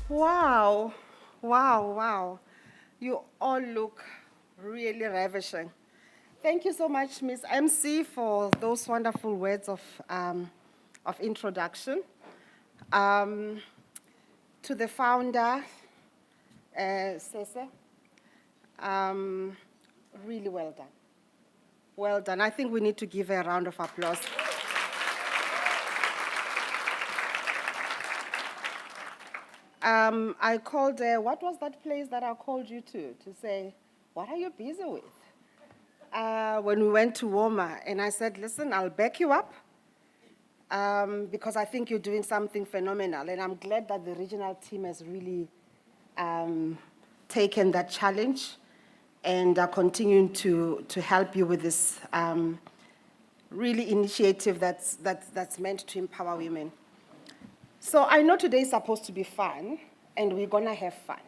Wow, wow, wow. You all look really ravishing. Thank you so much, Ms. MC, for those wonderful words of introduction. To the founder, Sese, really well done. Well done. I think we need to give her a round of applause. I called her, what was that place that I called you to say, what are you busy with? When we went to Woma, and I said, listen, I'll back you up because I think you're doing something phenomenal. And I'm glad that the regional team has really taken that challenge and are continuing to help you with this really initiative that's meant to empower women. So I know today is supposed to be fun, and we're going to have fun.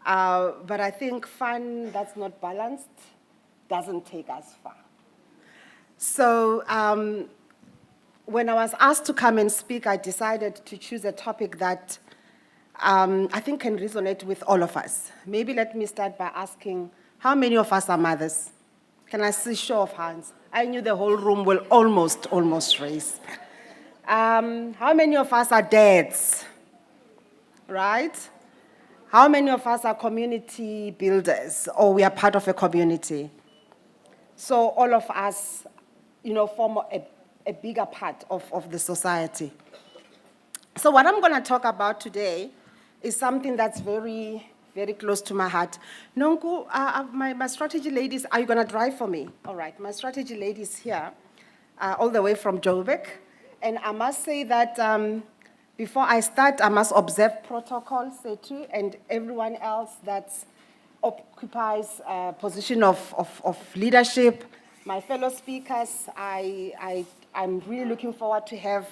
But I think fun that's not balanced doesn't take us far. So when I was asked to come and speak, I decided to choose a topic that I think can resonate with all of us. Maybe let me start by asking, how many of us are mothers? Can I see show of hands? I knew the whole room will almost raise. How many of us are dads, right? How many of us are community builders, or we are part of a community? So all of us, form a bigger part of the society. So what I'm going to talk about today is something that's very, very close to my heart. Nonku, my strategy ladies, are you going to drive for me? All right, my strategy ladies here, all the way from Joburg. And I must say that before I start, I must observe protocol, Setu, and everyone else that occupies a position of leadership. My fellow speakers, I'm really looking forward to have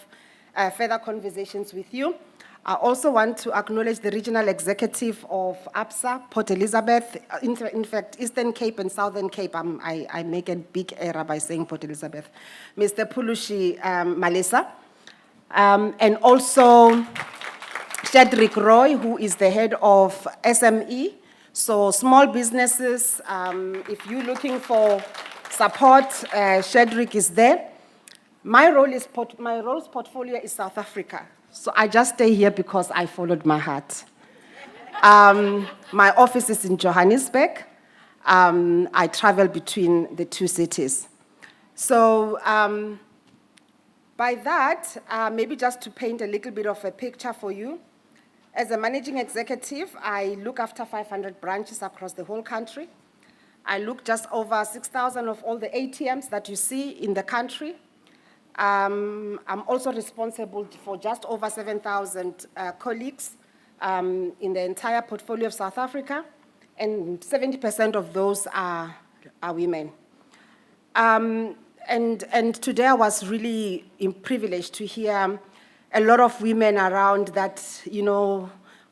further conversations with you. I also want to acknowledge the regional executive of ABSA, Port Elizabeth, in fact, Eastern Cape and Southern Cape. I make a big error by saying Port Elizabeth. Mr. Pulushi Malesa, and also Shedrick Roy, who is the head of SME. So small businesses, if you're looking for support, Shedrick is there. My role's portfolio is South Africa. So I just stay here because I followed my heart. My office is in Johannesburg. I travel between the two cities. So by that, maybe just to paint a little bit of a picture for you, as a managing executive, I look after 500 branches across the whole country. I look just over 6,000 of all the ATMs that you see in the country. I'm also responsible for just over 7,000 colleagues in the entire portfolio of South Africa, and 70% of those are women. And today I was really privileged to hear a lot of women around that,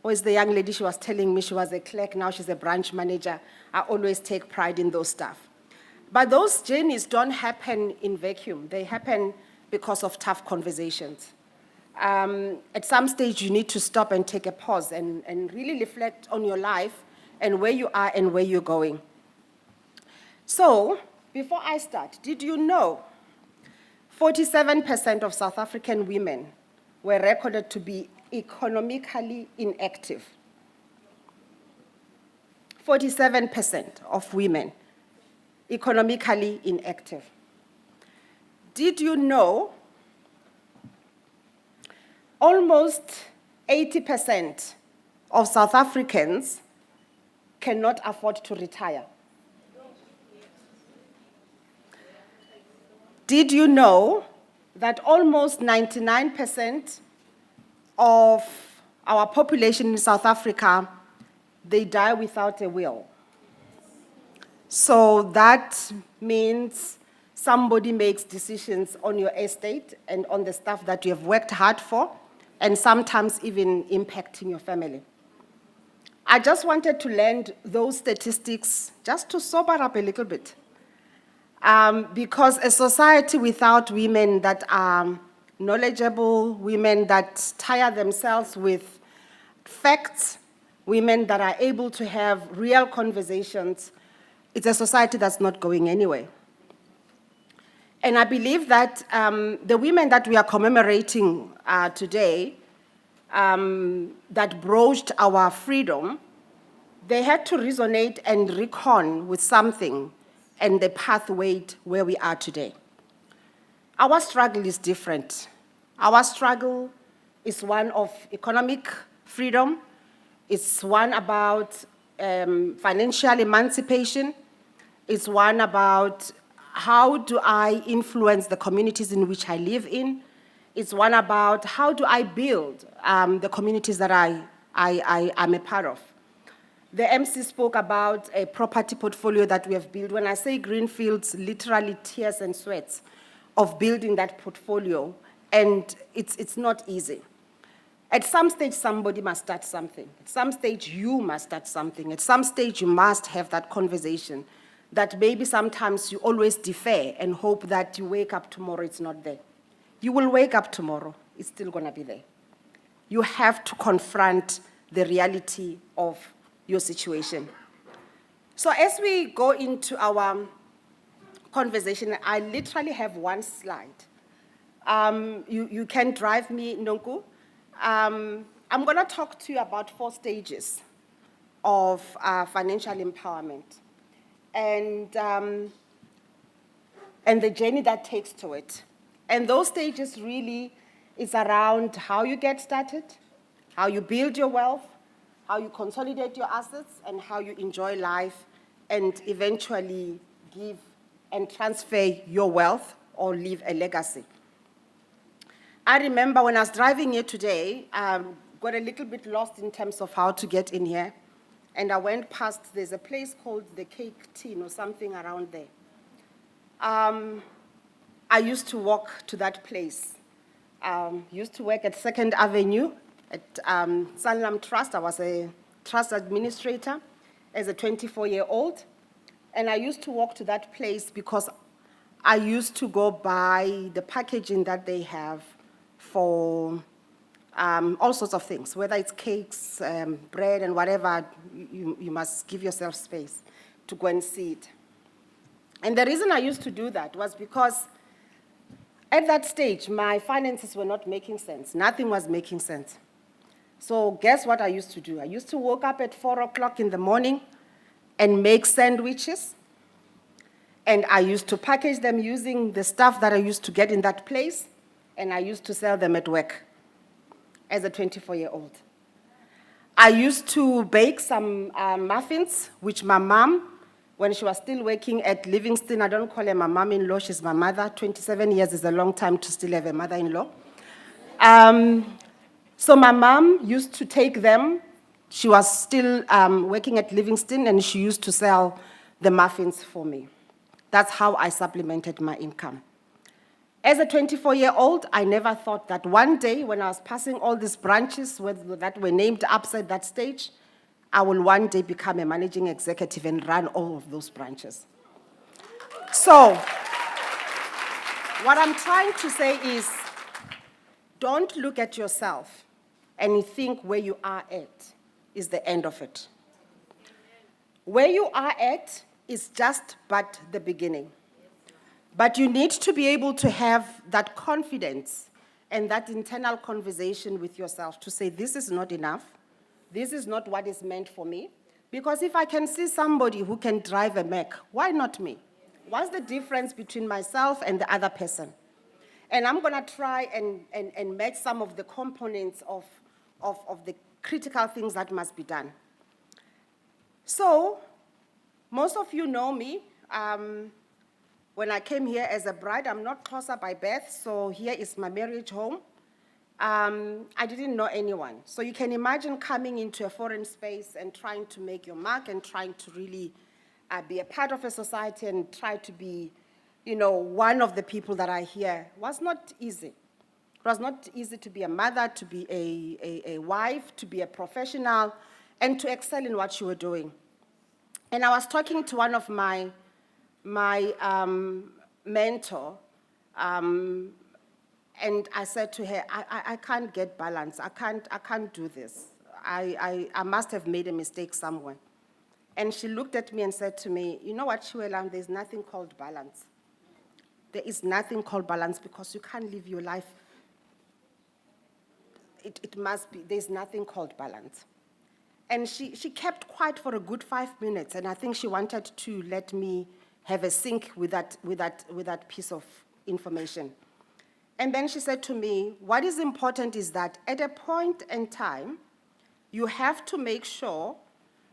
was the young lady, she was telling me she was a clerk, now she's a branch manager. I always take pride in those stuff. But those journeys don't happen in vacuum. They happen because of tough conversations. At some stage, you need to stop and take a pause and really reflect on your life and where you are and where you're going. So, before I start, did you know 47% of South African women were recorded to be economically inactive? 47% of women economically inactive. Did you know almost 80% of South Africans cannot afford to retire? Did you know that almost 99% of our population in South Africa, they die without a will? So that means somebody makes decisions on your estate and on the stuff that you have worked hard for, and sometimes even impacting your family. I just wanted to lend those statistics just to sober up a little bit. Because a society without women that are knowledgeable, women that tire themselves with facts, women that are able to have real conversations, it's a society that's not going anywhere. And I believe that the women that we are commemorating today, that broached our freedom, they had to resonate and reckon with something and the pathway where we are today. Our struggle is different. Our struggle is one of economic freedom. It's one about financial emancipation. It's one about how do I influence the communities in which I live in. It's one about how do I build the communities that I'm a part of. The MC spoke about a property portfolio that we have built. When I say greenfields, literally tears and sweats of building that portfolio, and it's not easy. At some stage, somebody must start something. At some stage, you must start something. At some stage, you must have that conversation that maybe sometimes you always defer and hope that you wake up tomorrow, it's not there. You will wake up tomorrow, it's still gonna be there. You have to confront the reality of your situation. So as we go into our conversation, I literally have one slide. You can drive me, Nonku. I'm gonna talk to you about 4 stages of financial empowerment and the journey that takes to it. And those stages really is around how you get started, how you build your wealth, how you consolidate your assets, and how you enjoy life and eventually give and transfer your wealth or leave a legacy. I remember when I was driving here today, got a little bit lost in terms of how to get in here. And I went past, there's a place called the Cake Tin or something around there. I used to walk to that place. Used to work at 2nd Avenue at Sanlam Trust. I was a trust administrator as a 24-year-old. And I used to walk to that place because I used to go buy the packaging that they have for all sorts of things, whether it's cakes, bread, and whatever, you must give yourself space to go and see it. And the reason I used to do that was because at that stage, my finances were not making sense. Nothing was making sense. So guess what I used to do? I used to wake up at 4 o'clock in the morning and make sandwiches. And I used to package them using the stuff that I used to get in that place, and I used to sell them at work as a 24-year-old. I used to bake some muffins, which my mom, when she was still working at Livingston, I don't call her my mom-in-law, she's my mother. 27 years is a long time to still have a mother-in-law. So my mom used to take them. She was still working at Livingston, and she used to sell the muffins for me. That's how I supplemented my income. As a 24-year-old, I never thought that one day when I was passing all these branches that were named ABSA at that stage, I will one day become a managing executive and run all of those branches. So, what I'm trying to say is, don't look at yourself and think where you are at is the end of it. Where you are at is just but the beginning. But you need to be able to have that confidence and that internal conversation with yourself to say, this is not enough. This is not what is meant for me. Because if I can see somebody who can drive a Mac, why not me? What's the difference between myself and the other person? And I'm going to try and match some of the components of the critical things that must be done. So, most of you know me. When I came here as a bride, I'm not Xhosa by birth, so here is my marriage home. I didn't know anyone. So you can imagine coming into a foreign space and trying to make your mark and trying to really be a part of a society and try to be, one of the people that are here was not easy. It was not easy to be a mother, to be a wife, to be a professional, and to excel in what you were doing. And I was talking to one of my mentor, and I said to her, I can't get balance. I can't do this. I must have made a mistake somewhere. And she looked at me and said to me, you know what, Tshiwela, there's nothing called balance. There is nothing called balance because you can't live your life. It must be, there's nothing called balance. And she kept quiet for a good 5 minutes, and I think she wanted to let me have a sync with that piece of information. And then she said to me, what is important is that at a point in time, you have to make sure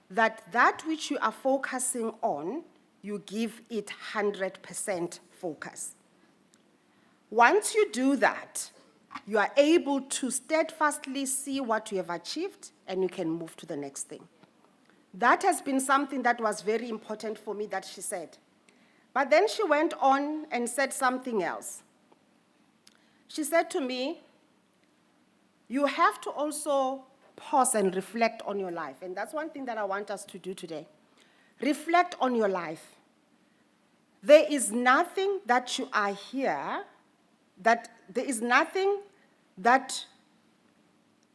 that which you are focusing on, you give it 100% focus. Once you do that, you are able to steadfastly see what you have achieved, and you can move to the next thing. That has been something that was very important for me that she said. But then she went on and said something else. She said to me, you have to also pause and reflect on your life. And that's one thing that I want us to do today. Reflect on your life. There is nothing that you are here, there is nothing that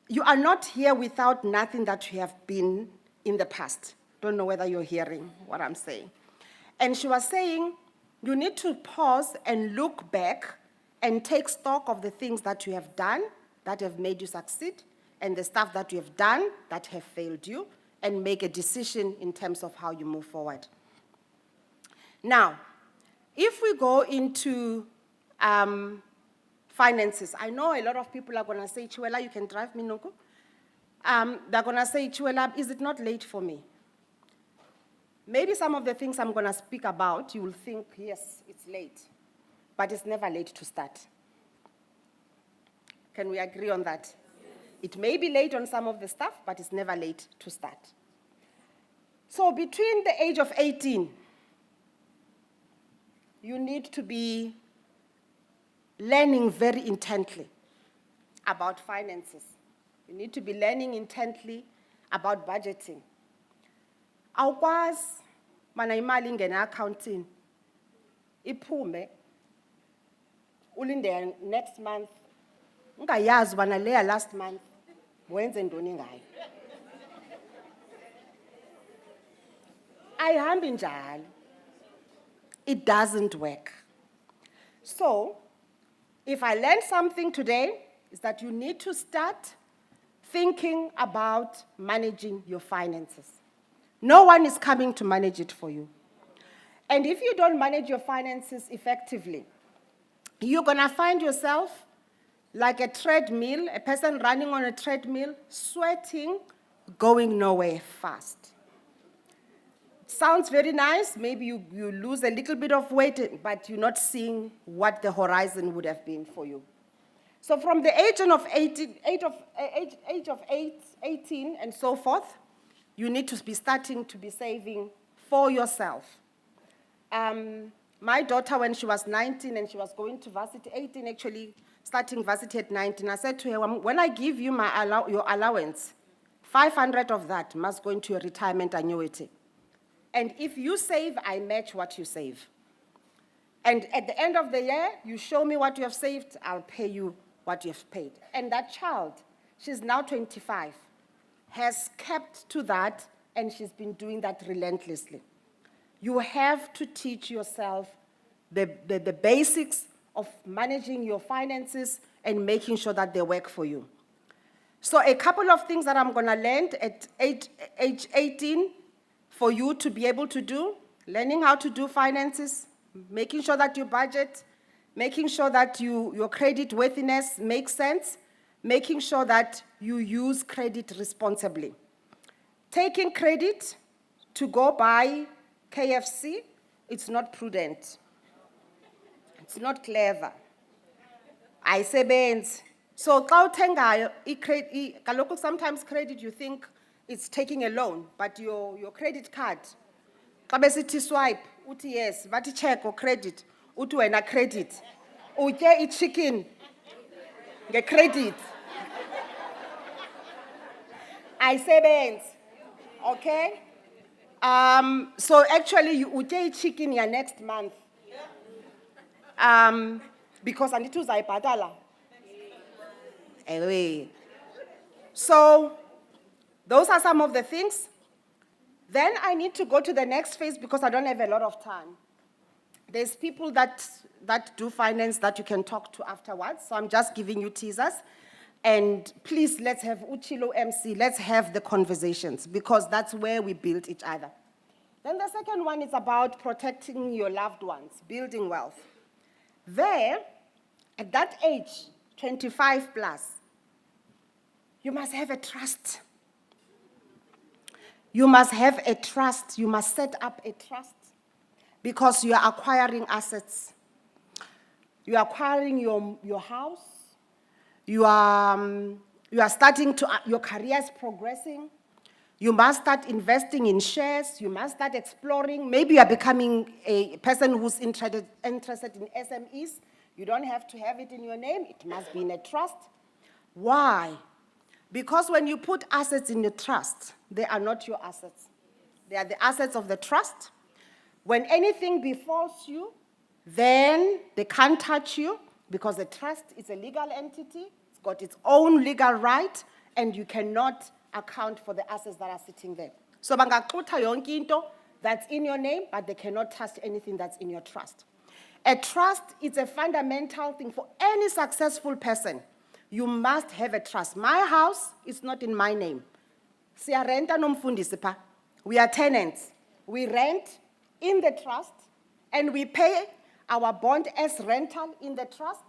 you are not here without nothing that you have been in the past. Don't know whether you're hearing what I'm saying. And she was saying, you need to pause and look back and take stock of the things that you have done that have made you succeed, and the stuff that you have done that have failed you, and make a decision in terms of how you move forward. Now, if we go into finances, I know a lot of people are going to say, Tshiwela, you can drive me, Noko. They're going to say, Tshiwela, is it not late for me? Maybe some of the things I'm going to speak about, you will think, yes, it's late. But it's never late to start. Can we agree on that? It may be late on some of the stuff, but it's never late to start. So between the age of 18, you need to be learning very intently about finances. You need to be learning intently about budgeting. Awukwazi mana imali ingena accounting iphume ulinde next month ungayazi bana leya last month wenze ntoni ngayo. Ayihambi njalo. It doesn't work. So, if I learned something today, is that you need to start thinking about managing your finances. No one is coming to manage it for you. And if you don't manage your finances effectively, you're going to find yourself like a treadmill, a person running on a treadmill, sweating, going nowhere fast. Sounds very nice. Maybe you lose a little bit of weight, but you're not seeing what the horizon would have been for you. So from the age of 18 and so forth, you need to be starting to be saving for yourself. My daughter, when she was 19 and she was going to varsity, 18 actually, starting varsity at 19, I said to her, when I give you your allowance, 500 of that must go into your retirement annuity. And if you save, I match what you save. And at the end of the year, you show me what you have saved, I'll pay you what you have paid. And that child, she's now 25, has kept to that, and she's been doing that relentlessly. You have to teach yourself the basics of managing your finances and making sure that they work for you. So a couple of things that I'm going to learn at age 18 for you to be able to do: learning how to do finances, making sure that you budget, making sure that your credit worthiness makes sense, making sure that you use credit responsibly. Taking credit to go buy KFC, it's not prudent. It's not clever. Ayisebenzi. So xa uthengayo kaloku sometimes credit you think it's taking a loan, but your credit card, xa besithi swipe, uthi yes, bathi check or credit, uthi wena credit. Utye ichicken nge-credit. Ayisebenzi. Okay? So actually, you will take chicken your next month. Because I need to say patala. Anyway. So, those are some of the things. Then I need to go to the next phase because I don't have a lot of time. There's people that do finance that you can talk to afterwards. So I'm just giving you teasers. And please, let's have Uchilo MC, let's have the conversations because that's where we build each other. Then the second one is about protecting your loved ones, building wealth. There, at that age, 25 plus, you must have a trust. You must have a trust. You must set up a trust because you are acquiring assets. You are acquiring your house. You are starting to, your career is progressing. You must start investing in shares. You must start exploring. Maybe you are becoming a person who's interested in SMEs. You don't have to have it in your name. It must be in a trust. Why? Because when you put assets in the trust, they are not your assets. They are the assets of the trust. When anything befalls you, then they can't touch you because the trust is a legal entity. It's got its own legal right, and you cannot account for the assets that are sitting there. So bangaxutha yonke into that's in your name, but they cannot touch anything that's in your trust. A trust is a fundamental thing for any successful person. You must have a trust. My house is not in my name. Siyarenta nomfundisi pha. We are tenants. We rent in the trust, and we pay our bond as rental in the trust,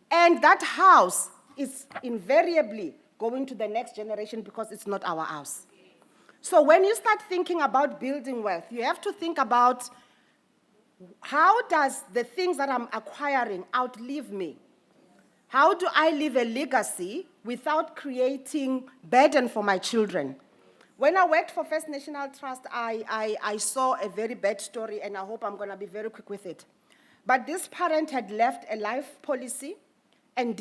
and that house is invariably going to the next generation because it's not our house. So when you start thinking about building wealth, you have to think about how does the things that I'm acquiring outlive me? How do I leave a legacy without creating burden for my children? When I worked for First National Trust, I saw a very bad story, and I hope I'm going to be very quick with it. But this parent had left a life policy and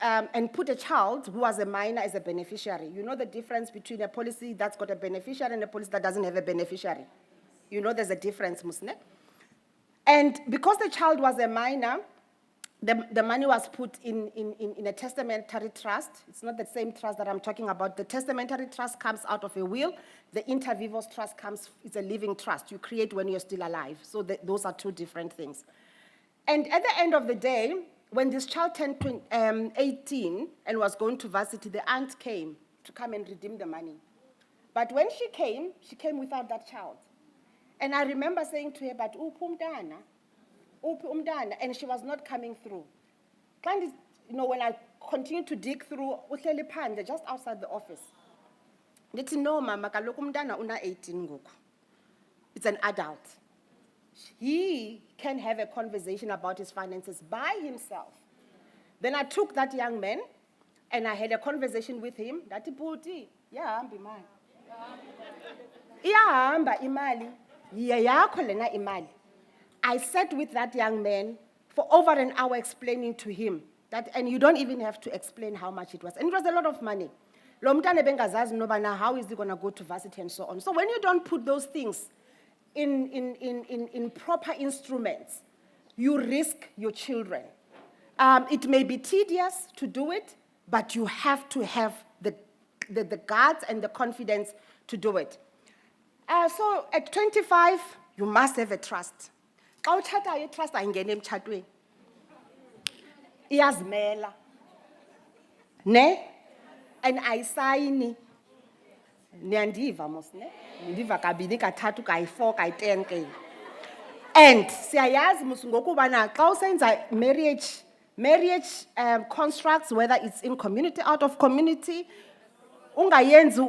and put a child who was a minor as a beneficiary. You know the difference between a policy that's got a beneficiary and a policy that doesn't have a beneficiary. You know there's a difference, Musne. And because the child was a minor, the money was put in a testamentary trust. It's not the same trust that I'm talking about. The testamentary trust comes out of a will. The inter vivos trust it's a living trust. You create when you're still alive. So those are two different things. And at the end of the day, when this child turned 18 and was going to varsity, the aunt came to come and redeem the money. But when she came without that child. And I remember saying to her, but and she was not coming through. When I continued to dig through, just outside the office. No, mama, una 18 ngoku. It's an adult. He can have a conversation about his finances by himself. Then I took that young man and I had a conversation with him. Dati buti, yahamba imali. Iyahamba imali. Yakho lena imali. I sat with that young man for over an hour explaining to him that, and you don't even have to explain how much it was. And it was a lot of money. Lo mntana bengazazi noba how is he going to go to varsity and so on. So when you don't put those things in proper instruments, you risk your children. It may be tedious to do it, but you have to have the guts and the confidence to do it. So at 25, you must have a trust. Xa utshata itrust ayingena emtshatweni. Iyazimela. Ne? And ayisayini. Niyandiva mos ne? Ndiva kabini kathathu kayi-4 kayi-10 ke. And siyayazi mos ngokuba na xa usenza marriage constructs, whether it's in community, out of community, ungayenzi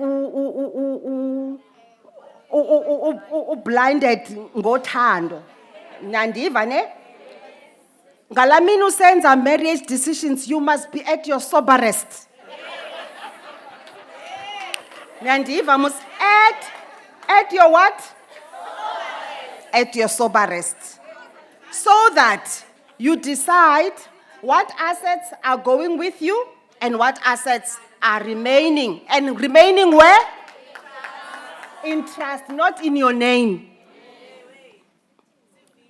blinded ngothando. Nandiva ne? Ngalamini usenza marriage decisions, you must be at your soberest. Nandiva must at your what? At your soberest. So that you decide what assets are going with you and what assets are remaining. And remaining where? In trust, not in your name.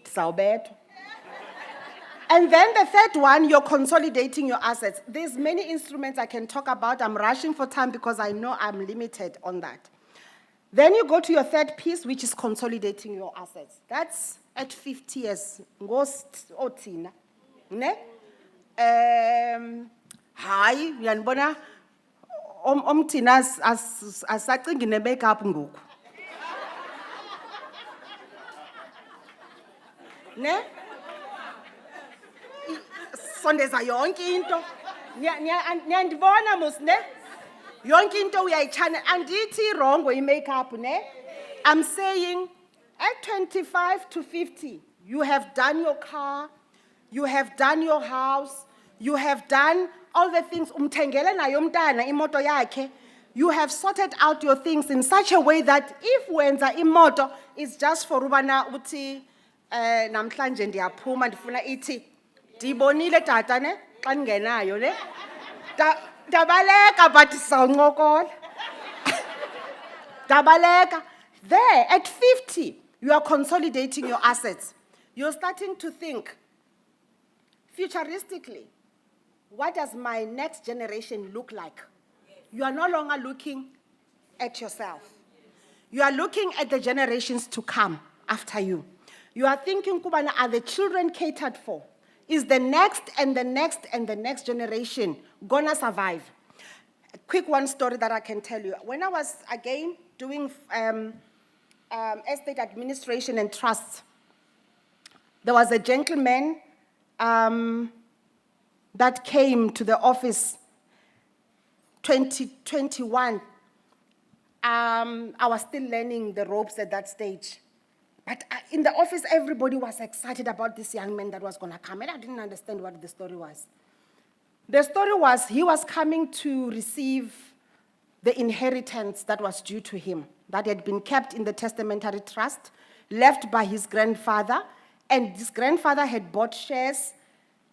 So bad. And then the third one, you're consolidating your assets. There's many instruments I can talk about. I'm rushing for time because I know I'm limited on that. Then you go to your third piece, which is consolidating your assets. That's at 50 years. Otina. Ne? Hi, yanbona omthina asacinga ne-makeup ngoku. Ne? Sondeza yonke into. Niyandibona mos ne? Yonke into uyayichana andithi wrong i-makeup ne? I'm saying at 25 to 50, you have done your car, you have done your house, you have done all the things. Umthengele nayo umntana imoto yakhe. You have sorted out your things in such a way that if wenza imoto, it's just for ubana uthi namhlanje ndiyaphuma ndifuna ithi ndibonile tata ne xa ngenayo ne dabaleka but sawuncokola. Dabaleka. There at 50, you are consolidating your assets. You're starting to think futuristically. What does my next generation look like? You are no longer looking at yourself. You are looking at the generations to come after you. You are thinking, Kubana, are the children catered for? Is the next and the next and the next generation gonna survive? A quick one story that I can tell you. When I was, again, doing estate administration and trusts, there was a gentleman that came to the office 2021. I was still learning the ropes at that stage. But in the office, everybody was excited about this young man that was going to come. And I didn't understand what the story was. The story was he was coming to receive the inheritance that was due to him, that had been kept in the testamentary trust, left by his grandfather. And his grandfather had bought shares,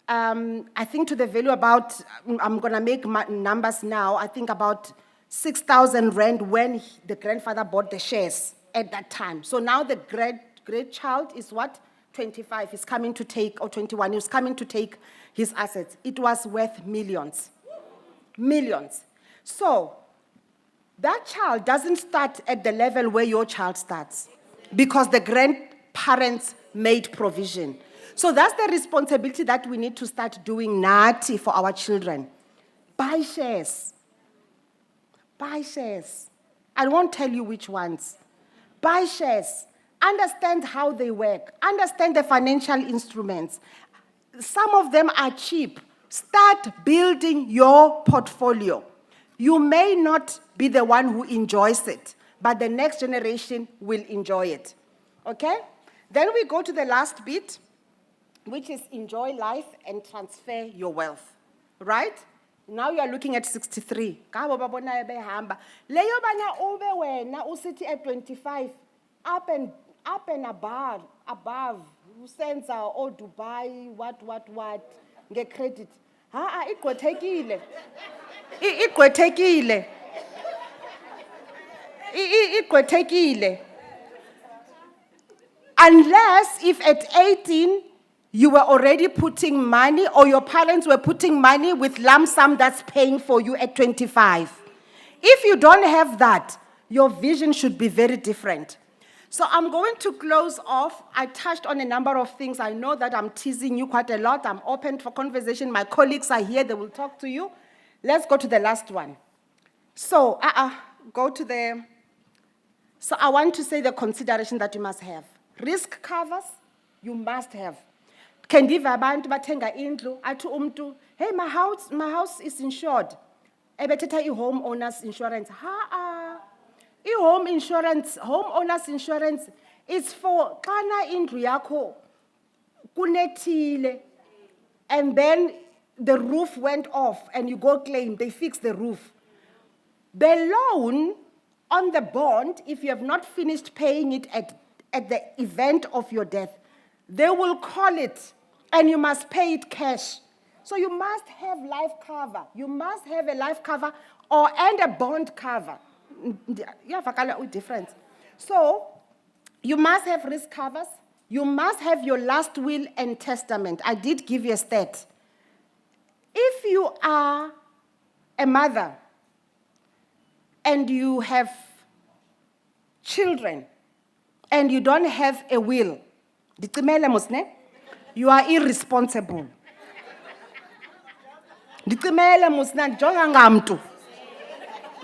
I think to the value about, I'm going to make numbers now, I think about 6,000 rand when the grandfather bought the shares at that time. So now the great child is what? 25. He's coming to take, or 21, he's coming to take his assets. It was worth millions. Millions. So that child doesn't start at the level where your child starts because the grandparents made provision. So that's the responsibility that we need to start doing nati for our children. Buy shares. Buy shares. I won't tell you which ones. Buy shares. Understand how they work. Understand the financial instruments. Some of them are cheap. Start building your portfolio. You may not be the one who enjoys it, but the next generation will enjoy it. Okay? Then we go to the last bit, which is enjoy life and transfer your wealth. Right? Now you are looking at 63. Leyo bana ube wena usithi at 25, up and above, usenza o Dubai, what, nge credit. Igqwethekile. Igqwethekile. Igqwethekile. Unless if at 18, you were already putting money, or your parents were putting money with lump sum that's paying for you at 25. If you don't have that, your vision should be very different. So I'm going to close off. I touched on a number of things. I know that I'm teasing you quite a lot. I'm open for conversation. My colleagues are here. They will talk to you. Let's go to the last one. So, So I want to say the consideration that you must have. Risk covers, you must have. Kendiva abantu bathenga indlu athi umntu, hey, my house is insured. Ebethetha i-home owners insurance. I-home owners insurance is for xana indlu yakho kunethile and then the roof went off and you go claim, they fix the roof. The loan on the bond, if you have not finished paying it at the event of your death, they will call it and you must pay it cash. So you must have life cover. You must have a life cover and a bond cover. You have a difference. So, you must have risk covers. You must have your last will and testament. I did give you a stat. If you are a mother and you have children and you don't have a will, you are irresponsible.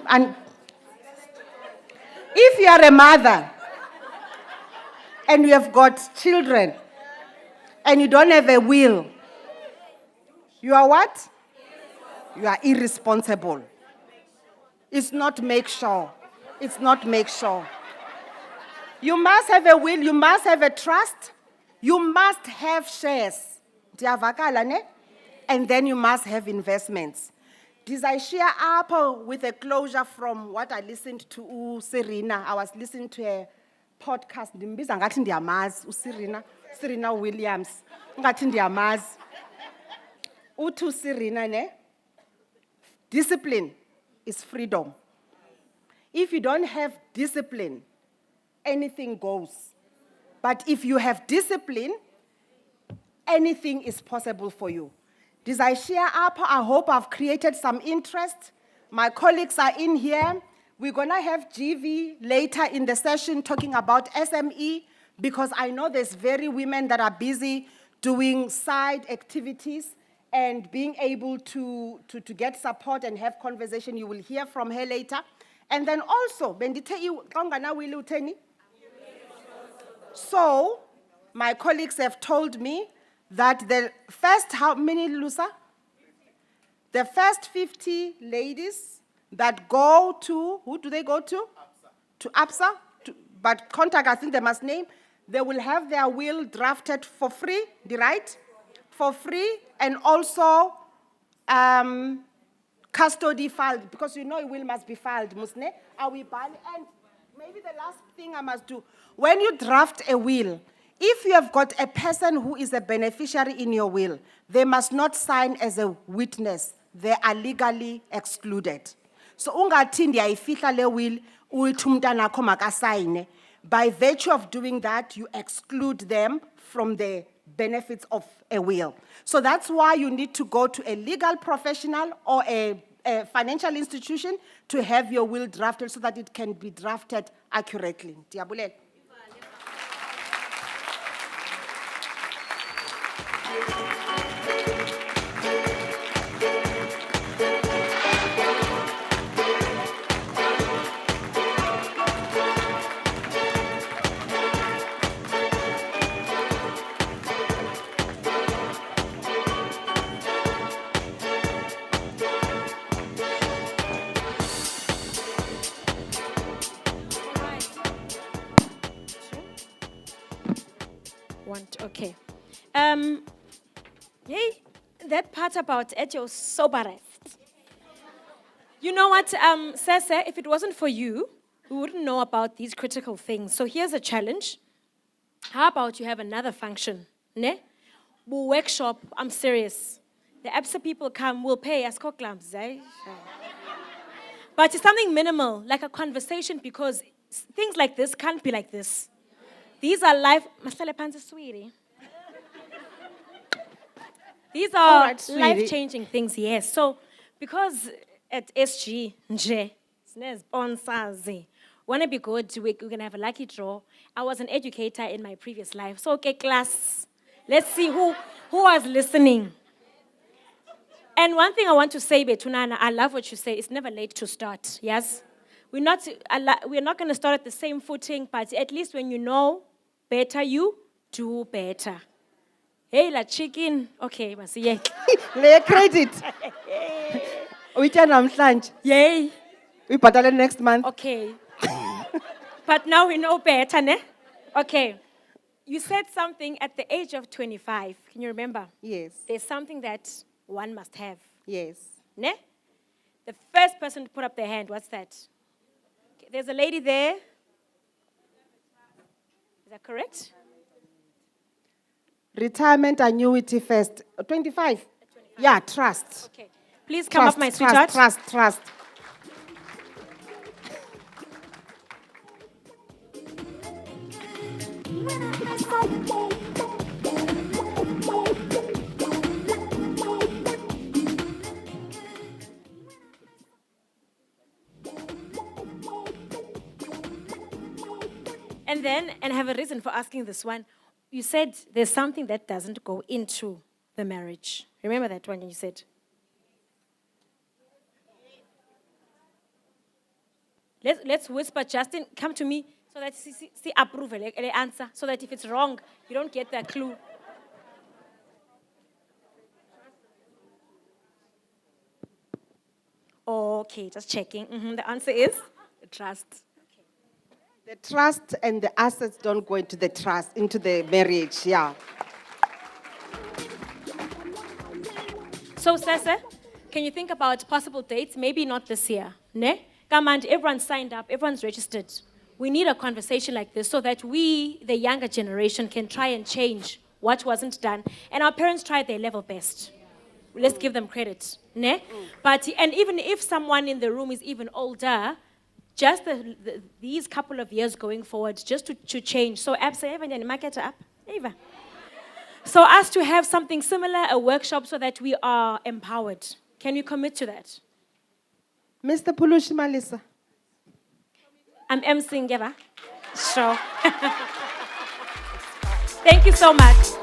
And if you are a mother and you have got children and you don't have a will, you are what? You are irresponsible. It's not make sure. It's not make sure. You must have a will, you must have a trust, you must have shares. And then you must have investments. Did I share up with a closure from what I listened to Serena? I was listening to a podcast. Serena Williams. Utu Serena, ne? Discipline is freedom. If you don't have discipline, anything goes. But if you have discipline, anything is possible for you. This I share up. I hope I've created some interest. My colleagues are in here. We're going to have GV later in the session talking about SME, because I know there's very women that are busy doing side activities and being able to get support and have conversation. You will hear from her later. And then also, so my colleagues have told me that the first, how many, Lusa? The first 50 ladies that go to, who do they go to? ABSA. To ABSA, but contact, I think they must name. They will have their will drafted for free, right? For free, and also custody filed, because you know a will must be filed, musne? Are we buying? And maybe the last thing I must do, when you draft a will, if you have got a person who is a beneficiary in your will, they must not sign as a witness. They are legally excluded. So, ungathi ndiyayifihla le will, uthi umntanakho makasayine. By virtue of doing that, you exclude them from the benefits of a will. So that's why you need to go to a legal professional or a financial institution to have your will drafted so that it can be drafted accurately. Diabule. Okay. Yay, that part about at your sober rest. You know what, Sese, if it wasn't for you, we wouldn't know about these critical things. So here's a challenge. How about you have another function? Ne? We'll workshop, I'm serious. The ABSA people come, we'll pay as koklams, eh? But it's something minimal, like a conversation, because things like this can't be like this. These are life. These are life-changing things, yes. So, because at SG, sponsors, wanna be good, we're gonna have a lucky draw. I was an educator in my previous life. So, okay, class, let's see who was listening. And one thing I want to say, Betunana, I love what you say. It's never late to start. Yes, we're not going to start at the same footing, but at least when you know better, you do better. Hey, la chicken. Okay, must yeah. Lay credit. We can Mhlantla. Yay. We battle next month. Okay. But now we know better, ne? Okay. You said something at the age of 25. Can you remember? Yes. There's something that one must have. Yes. Ne? The first person to put up their hand, what's that? Okay, there's a lady there. Is that correct? Retirement annuity first. 25? Yeah, trust. Okay. Please come up, my sweetheart. And then, and I have a reason for asking this one. You said there's something that doesn't go into the marriage. Remember that one you said? Let's whisper. Justin, come to me so that see approval, the answer, so that if it's wrong, you don't get that clue. Okay, just checking. The answer is trust. The trust and the assets don't go into the trust, into the marriage, yeah. So, Sese, can you think about possible dates? Maybe not this year. Ne? Come on, everyone's signed up, everyone's registered. We need a conversation like this so that we, the younger generation, can try and change what wasn't done. And our parents tried their level best. Let's give them credit. Ne? But, and even if someone in the room is even older, just these couple of years going forward, just to change. So, ABSA, even in market up, Eva. So, us to have something similar, a workshop, so that we are empowered. Can you commit to that? Mr. Pulushi Malisa. I'm emceeing, Eva. Sure. Thank you so much.